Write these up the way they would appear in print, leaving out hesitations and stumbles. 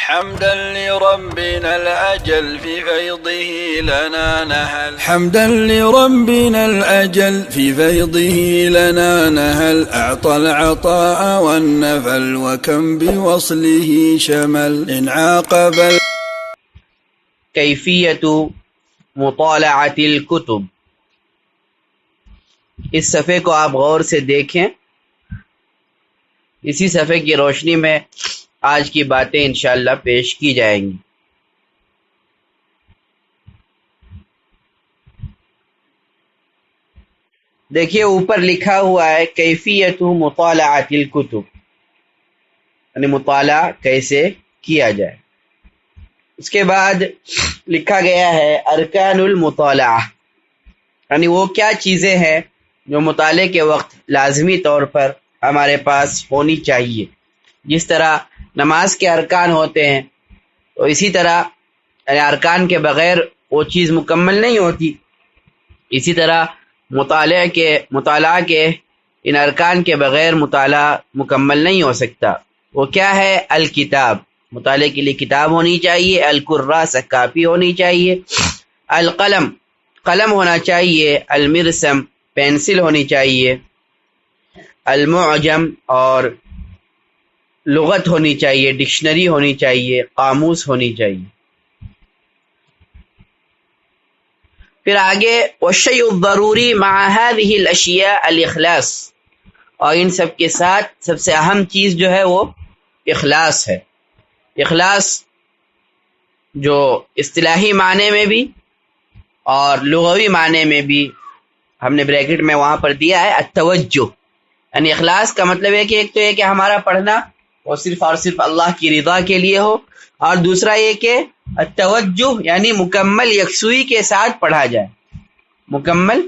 حمدا لربنا الأجل في فيضه لنا نهل حمدا لربنا الأجل في فيضه لنا نهل أعطى العطاء والنفل وكم بوصله شمل إن عاقب کیفیت مطالعۃ الکتب. اس صفحے کو آپ غور سے دیکھیں. اسی صفحے کی روشنی میں آج کی باتیں انشاءاللہ پیش کی جائیں گی. دیکھیے اوپر لکھا ہوا ہے کیفیت مطالعۃ الکتب، یعنی مطالعہ کیسے کیا جائے. اس کے بعد لکھا گیا ہے ارکان المطالعہ، یعنی وہ کیا چیزیں ہیں جو مطالعے کے وقت لازمی طور پر ہمارے پاس ہونی چاہیے. جس طرح نماز کے ارکان ہوتے ہیں تو اسی طرح یعنی ارکان کے بغیر وہ چیز مکمل نہیں ہوتی. اسی طرح مطالعہ کے ان ارکان کے بغیر مطالعہ مکمل نہیں ہو سکتا. وہ کیا ہے؟ الکتاب، مطالعے کے لیے کتاب ہونی چاہیے. الکراسہ، کاپی ہونی چاہیے. القلم، قلم ہونا چاہیے. المرسم، پینسل ہونی چاہیے. المعجم، اور لغت ہونی چاہیے، ڈکشنری ہونی چاہیے، قاموس ہونی چاہیے. پھر آگے والشیء الضروری مع هذه الاشیاء الاخلاص، اور ان سب کے ساتھ سب سے اہم چیز جو ہے وہ اخلاص ہے. اخلاص جو اصطلاحی معنی میں بھی اور لغوی معنی میں بھی ہم نے بریکٹ میں وہاں پر دیا ہے التوجہ. یعنی اخلاص کا مطلب ہے کہ ایک تو یہ کہ ہمارا پڑھنا وہ صرف اور صرف اللہ کی رضا کے لیے ہو، اور دوسرا یہ کہ التوجہ یعنی مکمل یکسوئی کے ساتھ پڑھا جائے، مکمل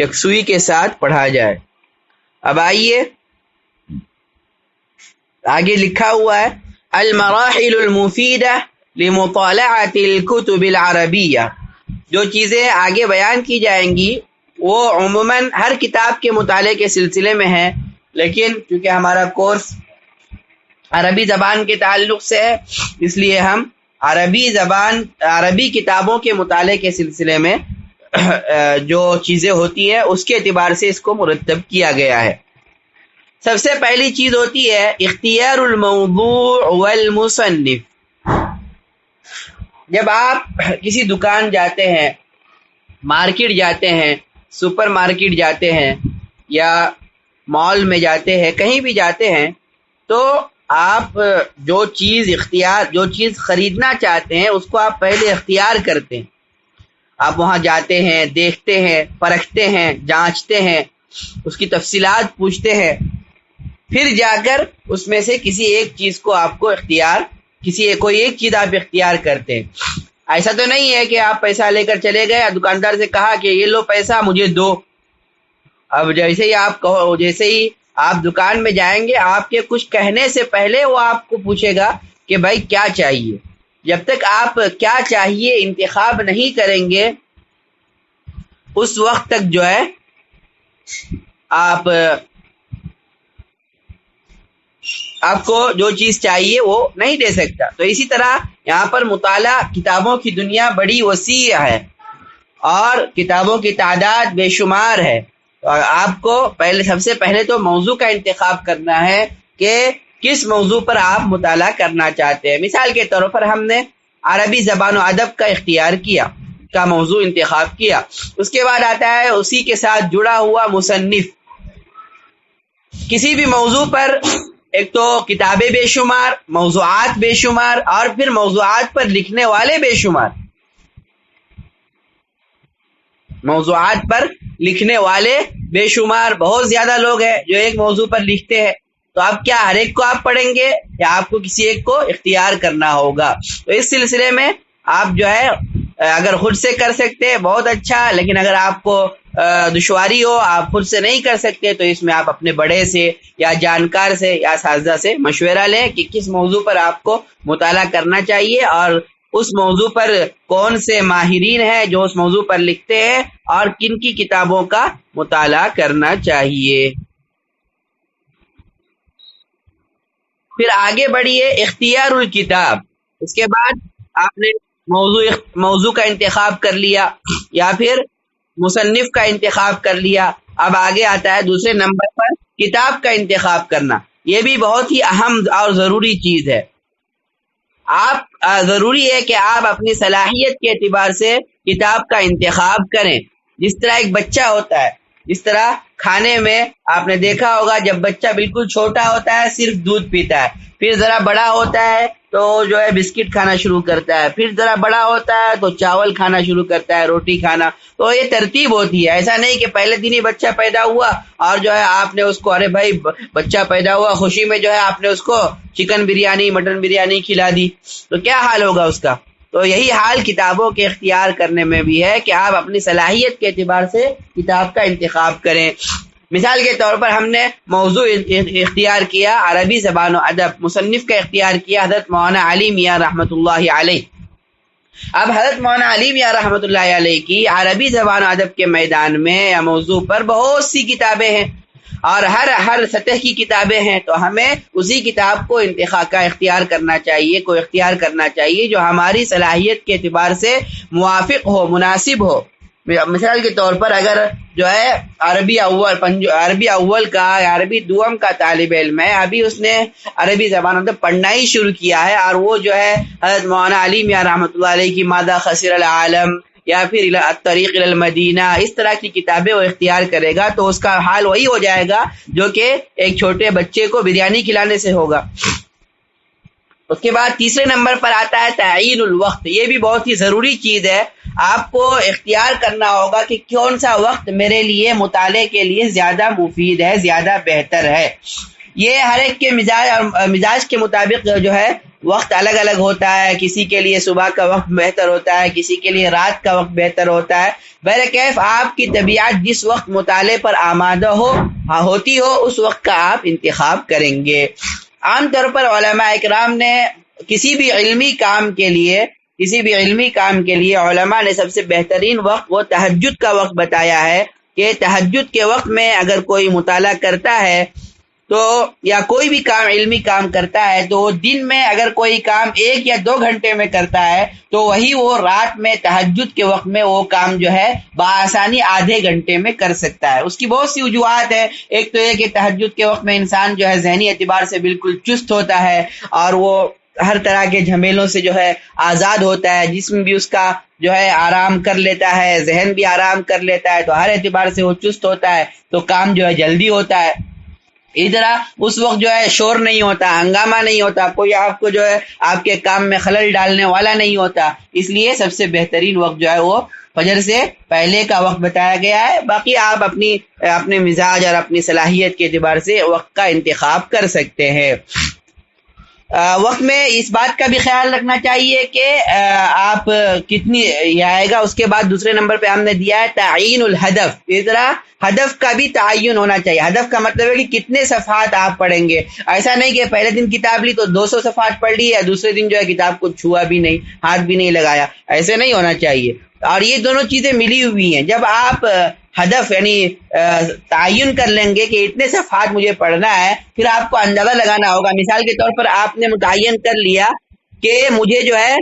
یکسوئی کے ساتھ پڑھا جائے. اب آئیے آگے لکھا ہوا ہے المراحل المفیدہ لمطالعۃ الکتب العربیہ. جو چیزیں آگے بیان کی جائیں گی وہ عموماً ہر کتاب کے مطالعے کے سلسلے میں ہیں، لیکن چونکہ ہمارا کورس عربی زبان کے تعلق سے ہے اس لیے ہم عربی کتابوں کے مطالعے کے سلسلے میں جو چیزیں ہوتی ہیں اس کے اعتبار سے اس کو مرتب کیا گیا ہے. سب سے پہلی چیز ہوتی ہے اختیار الموضوع والمصنف. جب آپ کسی دکان جاتے ہیں، مارکیٹ جاتے ہیں، سپر مارکیٹ جاتے ہیں یا مال میں جاتے ہیں، کہیں بھی جاتے ہیں، تو آپ جو چیز خریدنا چاہتے ہیں اس کو آپ پہلے اختیار کرتے ہیں. آپ وہاں جاتے ہیں، دیکھتے ہیں، پرکھتے ہیں، جانچتے ہیں، اس کی تفصیلات پوچھتے ہیں، پھر جا کر اس میں سے کسی ایک چیز کو آپ کو کوئی ایک چیز آپ اختیار کرتے ہیں. ایسا تو نہیں ہے کہ آپ پیسہ لے کر چلے گئے، دکاندار سے کہا کہ یہ لو پیسہ مجھے دو. اب جیسے ہی آپ دکان میں جائیں گے، آپ کے کچھ کہنے سے پہلے وہ آپ کو پوچھے گا کہ بھائی کیا چاہیے. جب تک آپ کیا چاہیے انتخاب نہیں کریں گے اس وقت تک جو ہے آپ کو جو چیز چاہیے وہ نہیں دے سکتا. تو اسی طرح یہاں پر مطالعہ، کتابوں کی دنیا بڑی وسیع ہے اور کتابوں کی تعداد بے شمار ہے. اور آپ کو سب سے پہلے تو موضوع کا انتخاب کرنا ہے کہ کس موضوع پر آپ مطالعہ کرنا چاہتے ہیں. مثال کے طور پر ہم نے عربی زبان و ادب کا موضوع انتخاب کیا. اس کے بعد آتا ہے اسی کے ساتھ جڑا ہوا مصنف. کسی بھی موضوع پر ایک تو کتابیں بے شمار، موضوعات بے شمار، اور پھر موضوعات پر لکھنے والے بے شمار. موضوعات پر لکھنے والے بے شمار، بہت زیادہ لوگ ہیں جو ایک موضوع پر لکھتے ہیں. تو آپ کیا ہر ایک کو آپ پڑھیں گے یا آپ کو کسی ایک کو اختیار کرنا ہوگا؟ تو اس سلسلے میں آپ جو ہے اگر خود سے کر سکتے ہیں بہت اچھا، لیکن اگر آپ کو دشواری ہو، آپ خود سے نہیں کر سکتے، تو اس میں آپ اپنے بڑے سے یا جانکار سے یا اساتذہ سے مشورہ لیں کہ کس موضوع پر آپ کو مطالعہ کرنا چاہیے اور اس موضوع پر کون سے ماہرین ہیں جو اس موضوع پر لکھتے ہیں اور کن کی کتابوں کا مطالعہ کرنا چاہیے. پھر آگے بڑھیے اختیار الکتاب. اس کے بعد آپ نے موضوع کا انتخاب کر لیا یا پھر مصنف کا انتخاب کر لیا. اب آگے آتا ہے دوسرے نمبر پر کتاب کا انتخاب کرنا. یہ بھی بہت ہی اہم اور ضروری چیز ہے. آپ ضروری ہے کہ آپ اپنی صلاحیت کے اعتبار سے کتاب کا انتخاب کریں. جس طرح ایک بچہ ہوتا ہے، جس طرح کھانے میں آپ نے دیکھا ہوگا جب بچہ بالکل چھوٹا ہوتا ہے صرف دودھ پیتا ہے، پھر ذرا بڑا ہوتا ہے تو جو ہے بسکٹ کھانا شروع کرتا ہے، پھر ذرا بڑا ہوتا ہے تو چاول کھانا شروع کرتا ہے، روٹی کھانا. تو یہ ترتیب ہوتی ہے. ایسا نہیں کہ پہلے دن ہی بچہ پیدا ہوا اور جو ہے آپ نے اس کو، ارے بھائی بچہ پیدا ہوا، خوشی میں جو ہے آپ نے اس کو چکن بریانی مٹن بریانی کھلا دی، تو کیا حال ہوگا اس کا. تو یہی حال کتابوں کے اختیار کرنے میں بھی ہے کہ آپ اپنی صلاحیت کے اعتبار سے کتاب کا انتخاب کریں. مثال کے طور پر ہم نے موضوع اختیار کیا عربی زبان و ادب، مصنف کا اختیار کیا حضرت مولانا علی میاں رحمۃ اللہ علیہ. اب حضرت مولانا علی میاں رحمۃ اللہ علیہ کی عربی زبان و ادب کے میدان میں یا موضوع پر بہت سی کتابیں ہیں اور ہر سطح کی کتابیں ہیں. تو ہمیں اسی کتاب کو اختیار کرنا چاہیے، جو ہماری صلاحیت کے اعتبار سے موافق ہو، مناسب ہو. مثال کے طور پر اگر جو ہے عربی اول کا یا عربی دوم کا طالب علم ہے، ابھی اس نے عربی زبان پڑھنا ہی شروع کیا ہے اور وہ جو ہے حضرت مولانا علی میاں رحمۃ اللہ علیہ کی ماذا خسر العالم یا پھر الطریق الی المدینہ اس طرح کی کتابیں وہ اختیار کرے گا تو اس کا حال وہی ہو جائے گا جو کہ ایک چھوٹے بچے کو بریانی کھلانے سے ہوگا. اس کے بعد تیسرے نمبر پر آتا ہے تعیین الوقت. یہ بھی بہت ہی ضروری چیز ہے. آپ کو اختیار کرنا ہوگا کہ کون سا وقت میرے لیے مطالعے کے لیے زیادہ مفید ہے، زیادہ بہتر ہے. یہ ہر ایک کے مزاج کے مطابق جو ہے وقت الگ الگ ہوتا ہے. کسی کے لیے صبح کا وقت بہتر ہوتا ہے، کسی کے لیے رات کا وقت بہتر ہوتا ہے. بہرکیف آپ کی طبیعت جس وقت مطالعے پر آمادہ ہوتی ہو اس وقت کا آپ انتخاب کریں گے. عام طور پر علماء اکرام نے کسی بھی علمی کام کے لیے علماء نے سب سے بہترین وقت وہ تہجد کا وقت بتایا ہے کہ تہجد کے وقت میں اگر کوئی مطالعہ کرتا ہے تو یا کوئی بھی علمی کام کرتا ہے تو دن میں اگر کوئی کام 1 یا 2 گھنٹے میں کرتا ہے تو وہی وہ رات میں تہجد کے وقت میں وہ کام جو ہے بآسانی آدھے گھنٹے میں کر سکتا ہے. اس کی بہت سی وجوہات ہیں. ایک تو یہ کہ تہجد کے وقت میں انسان جو ہے ذہنی اعتبار سے بالکل چست ہوتا ہے اور وہ ہر طرح کے جھمیلوں سے جو ہے آزاد ہوتا ہے، جسم بھی اس کا جو ہے آرام کر لیتا ہے، ذہن بھی آرام کر لیتا ہے، تو ہر اعتبار سے وہ چست ہوتا ہے تو کام جو ہے جلدی ہوتا ہے. ادھر اس وقت جو ہے شور نہیں ہوتا، ہنگامہ نہیں ہوتا، کوئی آپ کو جو ہے آپ کے کام میں خلل ڈالنے والا نہیں ہوتا. اس لیے سب سے بہترین وقت جو ہے وہ فجر سے پہلے کا وقت بتایا گیا ہے. باقی آپ اپنے مزاج اور اپنی صلاحیت کے اعتبار سے وقت کا انتخاب کر سکتے ہیں. وقت میں اس بات کا بھی خیال رکھنا چاہیے کہ آپ کتنی یہ آئے گا. اس کے بعد دوسرے نمبر پہ ہم نے دیا ہے تعین الہدف. اس طرح ہدف کا بھی تعین ہونا چاہیے. ہدف کا مطلب ہے کہ کتنے صفحات آپ پڑھیں گے. ایسا نہیں کہ پہلے دن کتاب لی تو 200 صفحات پڑھ لی ہے، دوسرے دن جو ہے کتاب کو چھوا بھی نہیں، ہاتھ بھی نہیں لگایا. ایسے نہیں ہونا چاہیے. اور یہ دونوں چیزیں ملی ہوئی ہیں. جب آپ ہدف یعنی تعین کر لیں گے کہ اتنے صفحات مجھے پڑھنا ہے، پھر آپ کو اندازہ لگانا ہوگا. مثال کے طور پر آپ نے متعین کر لیا کہ مجھے جو ہے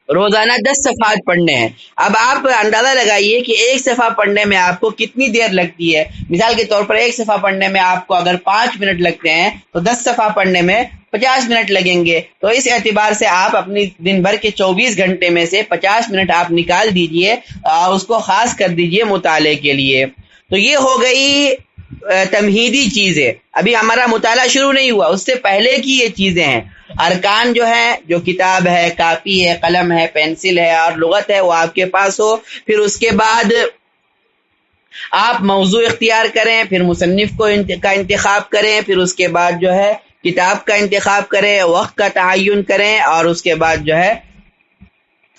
روزانہ 10 صفحات پڑھنے ہیں. اب آپ اندازہ لگائیے کہ ایک صفحہ پڑھنے میں آپ کو کتنی دیر لگتی ہے. مثال کے طور پر ایک صفحہ پڑھنے میں آپ کو اگر 5 منٹ لگتے ہیں تو 10 صفحہ پڑھنے میں 50 منٹ لگیں گے. تو اس اعتبار سے آپ اپنی دن بھر کے 24 گھنٹے میں سے 50 منٹ آپ نکال دیجئے اور اس کو خاص کر دیجئے مطالعے کے لیے. تو یہ ہو گئی تمہیدی چیزیں. ابھی ہمارا مطالعہ شروع نہیں ہوا، اس سے پہلے کی یہ چیزیں ہیں. ارکان جو ہے، جو کتاب ہے، کاپی ہے، قلم ہے، پینسل ہے اور لغت ہے، وہ آپ کے پاس ہو. پھر اس کے بعد آپ موضوع اختیار کریں، پھر مصنف کا انتخاب کریں، پھر اس کے بعد جو ہے کتاب کا انتخاب کریں، وقت کا تعین کریں اور اس کے بعد جو ہے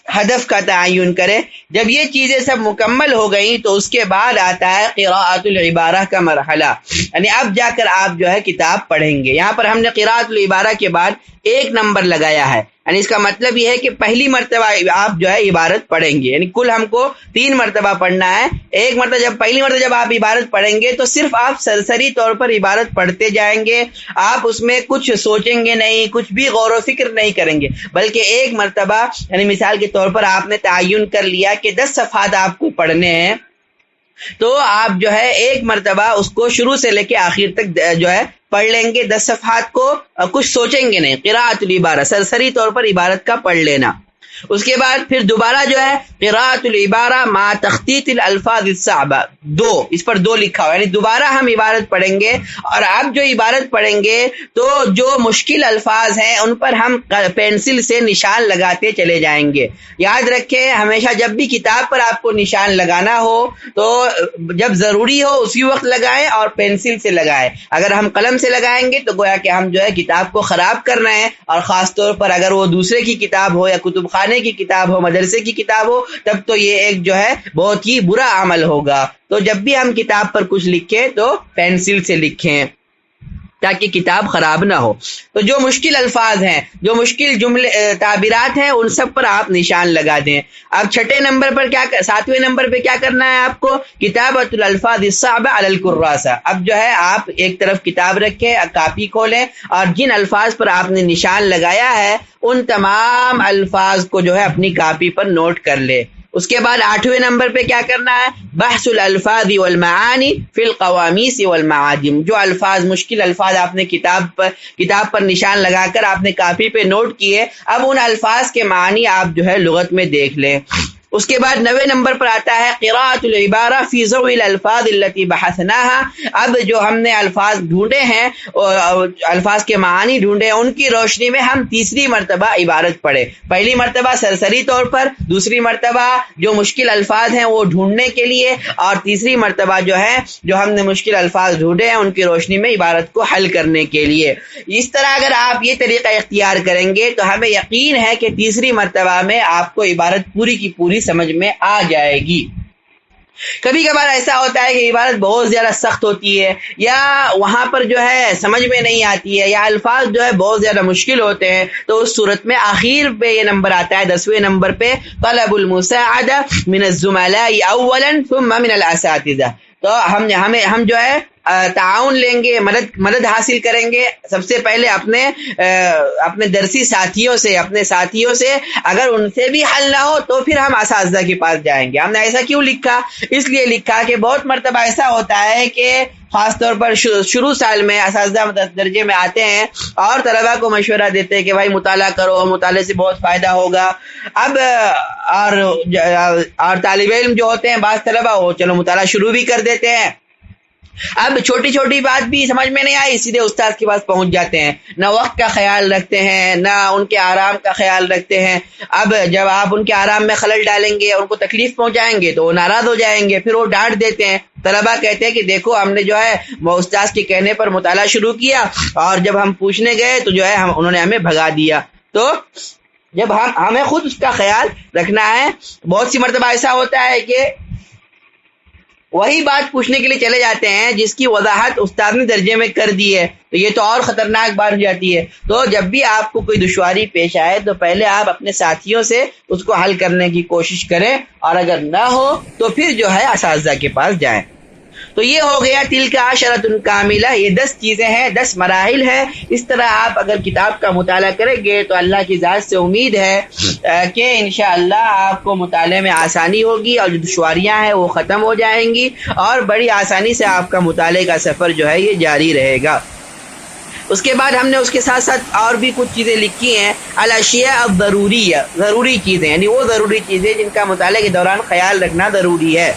ہدف کا تعین کریں. جب یہ چیزیں سب مکمل ہو گئیں تو اس کے بعد آتا ہے قراءۃ العبارہ کا مرحلہ، یعنی اب جا کر آپ جو ہے کتاب پڑھیں گے. یہاں پر ہم نے قراءۃ العبارہ کے بعد 1 نمبر لگایا ہے. یعنی اس کا مطلب یہ ہے کہ پہلی مرتبہ آپ جو ہے عبارت پڑھیں گے، یعنی کل ہم کو 3 مرتبہ پڑھنا ہے۔ ایک مرتبہ پہلی مرتبہ جب آپ عبارت پڑھیں گے تو صرف آپ سرسری طور پر عبارت پڑھتے جائیں گے، آپ اس میں کچھ سوچیں گے نہیں، کچھ بھی غور و فکر نہیں کریں گے، بلکہ ایک مرتبہ یعنی مثال کے طور پر آپ نے تعین کر لیا کہ 10 صفحات آپ کو پڑھنے ہیں، تو آپ جو ہے ایک مرتبہ اس کو شروع سے لے کے آخر تک جو ہے پڑھ لیں گے 10 صفحات کو، کچھ سوچیں گے نہیں، قراءۃ العبارہ سرسری طور پر عبارت کا پڑھ لینا۔ اس کے بعد پھر دوبارہ جو ہے قراءۃ العبارہ مع تخطیط الالفاظ الصعبہ، 2 اس پر 2 لکھا ہوا، یعنی دوبارہ ہم عبارت پڑھیں گے، اور اب جو عبارت پڑھیں گے تو جو مشکل الفاظ ہیں ان پر ہم پینسل سے نشان لگاتے چلے جائیں گے۔ یاد رکھیں ہمیشہ جب بھی کتاب پر آپ کو نشان لگانا ہو تو جب ضروری ہو اسی وقت لگائیں اور پینسل سے لگائیں، اگر ہم قلم سے لگائیں گے تو گویا کہ ہم جو ہے کتاب کو خراب کر رہے ہیں، اور خاص طور پر اگر وہ دوسرے کی کتاب ہو یا کتب خانے کی کتاب ہو، مدرسے کی کتاب ہو، تب تو یہ ایک جو ہے بہت ہی برا عمل ہوگا۔ تو جب بھی ہم کتاب پر کچھ لکھیں تو پینسل سے لکھیں تاکہ کتاب خراب نہ ہو۔ تو جو مشکل الفاظ ہیں، جو مشکل جملے تعبیرات ہیں، ان سب پر آپ نشان لگا دیں۔ اب 7ویں نمبر پہ کیا کرنا ہے آپ کو؟ کتابۃ الالفاظ الصعبہ علی الکراسہ۔ اب جو ہے آپ ایک طرف کتاب رکھیں، کاپی کھولیں، اور جن الفاظ پر آپ نے نشان لگایا ہے ان تمام الفاظ کو جو ہے اپنی کاپی پر نوٹ کر لے۔ اس کے بعد 8ویں نمبر پہ کیا کرنا ہے؟ بحث الالفاظ والمعانی فی القوامیس والمعاجم۔ جو الفاظ مشکل الفاظ آپ نے کتاب پر نشان لگا کر آپ نے کاپی پہ نوٹ کیے، اب ان الفاظ کے معنی آپ جو ہے لغت میں دیکھ لیں۔ اس کے بعد 9ویں نمبر پر آتا ہے قراءۃ العبارہ فی ضوء الالفاظ التي بحثناها۔ اب جو ہم نے الفاظ ڈھونڈے ہیں، الفاظ کے معانی ڈھونڈے ہیں، ان کی روشنی میں ہم تیسری مرتبہ عبارت پڑھیں۔ پہلی مرتبہ سرسری طور پر، دوسری مرتبہ جو مشکل الفاظ ہیں وہ ڈھونڈنے کے لیے، اور تیسری مرتبہ جو ہے جو ہم نے مشکل الفاظ ڈھونڈے ہیں ان کی روشنی میں عبارت کو حل کرنے کے لیے۔ اس طرح اگر آپ یہ طریقہ اختیار کریں گے تو ہمیں یقین ہے کہ تیسری مرتبہ میں آپ کو عبارت پوری کی پوری سمجھ میں آ جائے گی۔ کبھی کبھار ایسا ہوتا ہے کہ عبارت بہت زیادہ سخت ہوتی ہے، یا وہاں پر جو ہے سمجھ میں نہیں آتی ہے، یا الفاظ جو ہے بہت زیادہ مشکل ہوتے ہیں، تو اس صورت میں آخر پہ یہ نمبر آتا ہے 10ویں نمبر پہ طلب المساعدہ من الزملاء اولا ثم من الاساتذہ۔ تو ہم جو ہے تعاون لیں گے، مدد حاصل کریں گے سب سے پہلے اپنے درسی ساتھیوں سے، اگر ان سے بھی حل نہ ہو تو پھر ہم اساتذہ کے پاس جائیں گے۔ ہم نے ایسا کیوں لکھا؟ اس لیے لکھا کہ بہت مرتبہ ایسا ہوتا ہے کہ خاص طور پر شروع سال میں اساتذہ درجے میں آتے ہیں اور طلبہ کو مشورہ دیتے ہیں کہ بھائی مطالعہ کرو، مطالعے سے بہت فائدہ ہوگا۔ اب اور طالب علم جو ہوتے ہیں بعض طلبہ وہ چلو مطالعہ شروع بھی کر دیتے ہیں، اب چھوٹی چھوٹی بات بھی سمجھ میں نہیں آئی سیدھے استاد کے پاس پہنچ جاتے ہیں، نہ وقت کا خیال رکھتے ہیں نہ ان کے آرام کا خیال رکھتے ہیں۔ اب جب آپ ان کے آرام میں خلل ڈالیں گے، ان کو تکلیف پہنچائیں گے تو وہ ناراض ہو جائیں گے، پھر وہ ڈانٹ دیتے ہیں۔ طلبہ کہتے ہیں کہ دیکھو ہم نے جو ہے وہ استاد کے کہنے پر مطالعہ شروع کیا، اور جب ہم پوچھنے گئے تو جو ہے انہوں نے ہمیں بھگا دیا۔ تو جب ہمیں خود اس کا خیال رکھنا ہے۔ بہت سی مرتبہ ایسا ہوتا ہے کہ وہی بات پوچھنے کے لیے چلے جاتے ہیں جس کی وضاحت استاد نے درجے میں کر دی ہے، تو یہ تو اور خطرناک بات ہو جاتی ہے۔ تو جب بھی آپ کو کوئی دشواری پیش آئے تو پہلے آپ اپنے ساتھیوں سے اس کو حل کرنے کی کوشش کریں، اور اگر نہ ہو تو پھر جو ہے اساتذہ کے پاس جائیں۔ تو یہ ہو گیا تلک عشرۃ کاملہ، یہ 10 چیزیں ہیں، 10 مراحل ہیں۔ اس طرح آپ اگر کتاب کا مطالعہ کریں گے تو اللہ کی ذات سے امید ہے کہ انشاءاللہ آپ کو مطالعے میں آسانی ہوگی، اور جو دشواریاں ہیں وہ ختم ہو جائیں گی، اور بڑی آسانی سے آپ کا مطالعے کا سفر جو ہے یہ جاری رہے گا۔ اس کے بعد ہم نے اس کے ساتھ ساتھ اور بھی کچھ چیزیں لکھی ہیں، الاشیاء الضروریہ، ضروری چیزیں، یعنی وہ ضروری چیزیں جن کا مطالعے کے دوران خیال رکھنا ضروری ہے۔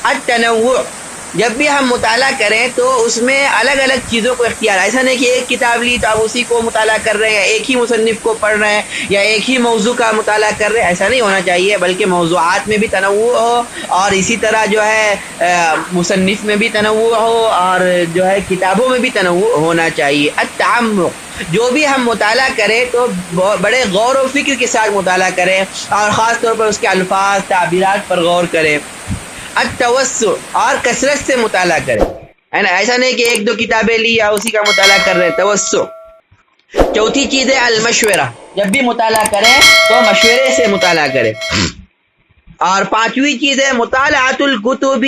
التنوع، جب بھی ہم مطالعہ کریں تو اس میں الگ الگ چیزوں کو اختیار، ایسا نہیں کہ ایک کتاب لی تو آپ اسی کو مطالعہ کر رہے ہیں، ایک ہی مصنف کو پڑھ رہے ہیں یا ایک ہی موضوع کا مطالعہ کر رہے ہیں، ایسا نہیں ہونا چاہیے، بلکہ موضوعات میں بھی تنوع ہو، اور اسی طرح جو ہے مصنف میں بھی تنوع ہو، اور جو ہے کتابوں میں بھی تنوع ہونا چاہیے۔ التعمق، جو بھی ہم مطالعہ کریں تو بڑے غور و فکر کے ساتھ مطالعہ کریں، اور خاص طور پر اس کے الفاظ تعبیرات پر غور کریں۔ التوسع، اور کثرت سے مطالعہ کریں، ہے نا، ایسا نہیں کہ ایک دو کتابیں لی یا اسی کا مطالعہ کر رہے ہیں۔ توسع، چوتھی چیز ہے المشورہ، جب بھی مطالعہ کریں تو مشورے سے مطالعہ کریں. اور پانچویں چیز ہے مطالعۃ الکتب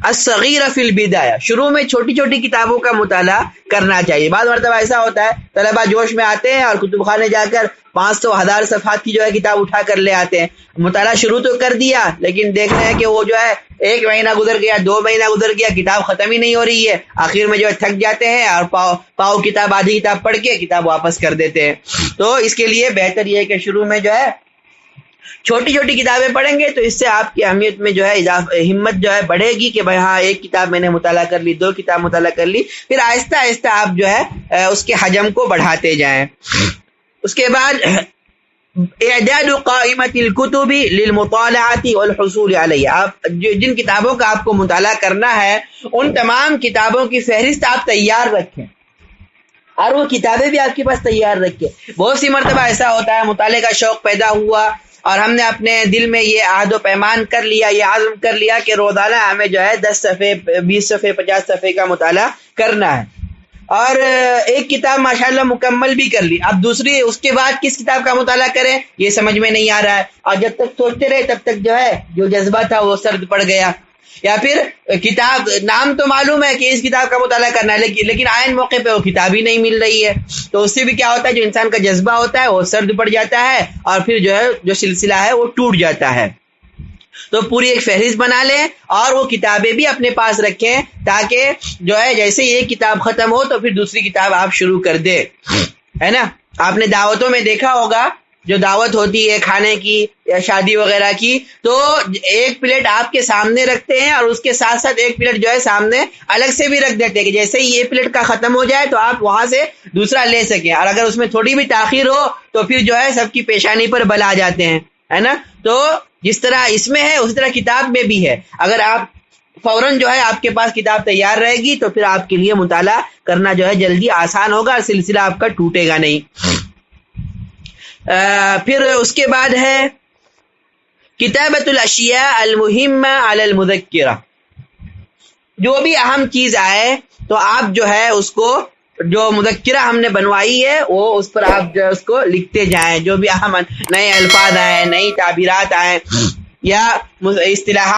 الصغیرہ فی البدایہ، شروع میں چھوٹی چھوٹی کتابوں کا مطالعہ کرنا چاہیے. بعض مرتبہ ایسا ہوتا ہے طلبہ جوش میں آتے ہیں اور کتب خانے جا کر 500,000 صفحات کی جو ہے کتاب اٹھا کر لے آتے ہیں. مطالعہ شروع تو کر دیا لیکن دیکھ رہے ہیں کہ وہ جو ہے 1 مہینہ گزر گیا، 2 مہینہ گزر گیا، کتاب ختم ہی نہیں ہو رہی ہے. آخر میں جو ہے تھک جاتے ہیں اور پاؤ کتاب آدھی کتاب پڑھ کے کتاب واپس کر دیتے ہیں. تو اس کے لیے بہتر یہ ہے کہ شروع میں جو ہے چھوٹی چھوٹی کتابیں پڑھیں گے تو اس سے آپ کی اہمیت میں جو ہے ہمت جو ہے بڑھے گی کہ بھائی ہاں 1 کتاب میں نے مطالعہ کر لی، 2 کتاب مطالعہ کر لی. پھر آہستہ آہستہ آپ جو ہے اس کے حجم کو بڑھاتے جائیں. اس کے بعد اعداد قائمۃ الکتب للمطالعۃ والحصول علیہ، آپ جن کتابوں کا آپ کو مطالعہ کرنا ہے ان تمام کتابوں کی فہرست آپ تیار رکھیں اور وہ کتابیں بھی آپ کے پاس تیار رکھیں. بہت سی مرتبہ ایسا ہوتا ہے مطالعے کا شوق پیدا ہوا اور ہم نے اپنے دل میں یہ عہد و پیمان کر لیا، یہ عزم کر لیا کہ روزانہ ہمیں جو ہے 10 صفحے 20 صفحے 50 صفحے کا مطالعہ کرنا ہے، اور ایک کتاب ماشاءاللہ مکمل بھی کر لی. اب دوسری اس کے بعد کس کتاب کا مطالعہ کریں یہ سمجھ میں نہیں آ رہا ہے، اور جب تک سوچتے رہے تب تک جو ہے جو جذبہ تھا وہ سرد پڑ گیا. یا پھر کتاب نام تو معلوم ہے کہ اس کتاب کا مطالعہ کرنا ہے لیکن عین موقع پہ وہ کتاب ہی نہیں مل رہی ہے. تو اس سے بھی کیا ہوتا ہے جو انسان کا جذبہ ہوتا ہے وہ سرد پڑ جاتا ہے اور پھر جو ہے جو سلسلہ ہے وہ ٹوٹ جاتا ہے. تو پوری ایک فہرست بنا لیں اور وہ کتابیں بھی اپنے پاس رکھیں تاکہ جو ہے جیسے ہی ایک کتاب ختم ہو تو پھر دوسری کتاب آپ شروع کر دیں، ہے نا. آپ نے دعوتوں میں دیکھا ہوگا جو دعوت ہوتی ہے کھانے کی یا شادی وغیرہ کی تو ایک پلیٹ آپ کے سامنے رکھتے ہیں اور اس کے ساتھ ساتھ ایک پلیٹ جو ہے سامنے الگ سے بھی رکھ دیتے ہیں کہ جیسے ہی یہ پلیٹ کا ختم ہو جائے تو آپ وہاں سے دوسرا لے سکیں، اور اگر اس میں تھوڑی بھی تاخیر ہو تو پھر جو ہے سب کی پیشانی پر بل آ جاتے ہیں، ہے نا. تو جس طرح اس میں ہے اسی طرح کتاب میں بھی ہے. اگر آپ فوراً جو ہے آپ کے پاس کتاب تیار رہے گی تو پھر آپ کے لیے مطالعہ کرنا جو ہے جلدی آسان ہوگا اور سلسلہ آپ کا ٹوٹے گا نہیں. پھر اس کے بعد ہے کتابۃ الاشیاء المہمہ علی المذکرہ، جو بھی اہم چیز آئے تو آپ جو ہے اس کو جو مذکرہ ہم نے بنوائی ہے وہ اس پر آپ جو اس کو لکھتے جائیں. جو بھی اہم نئے الفاظ آئے، نئی تعبیرات آئے یا اصطلاحات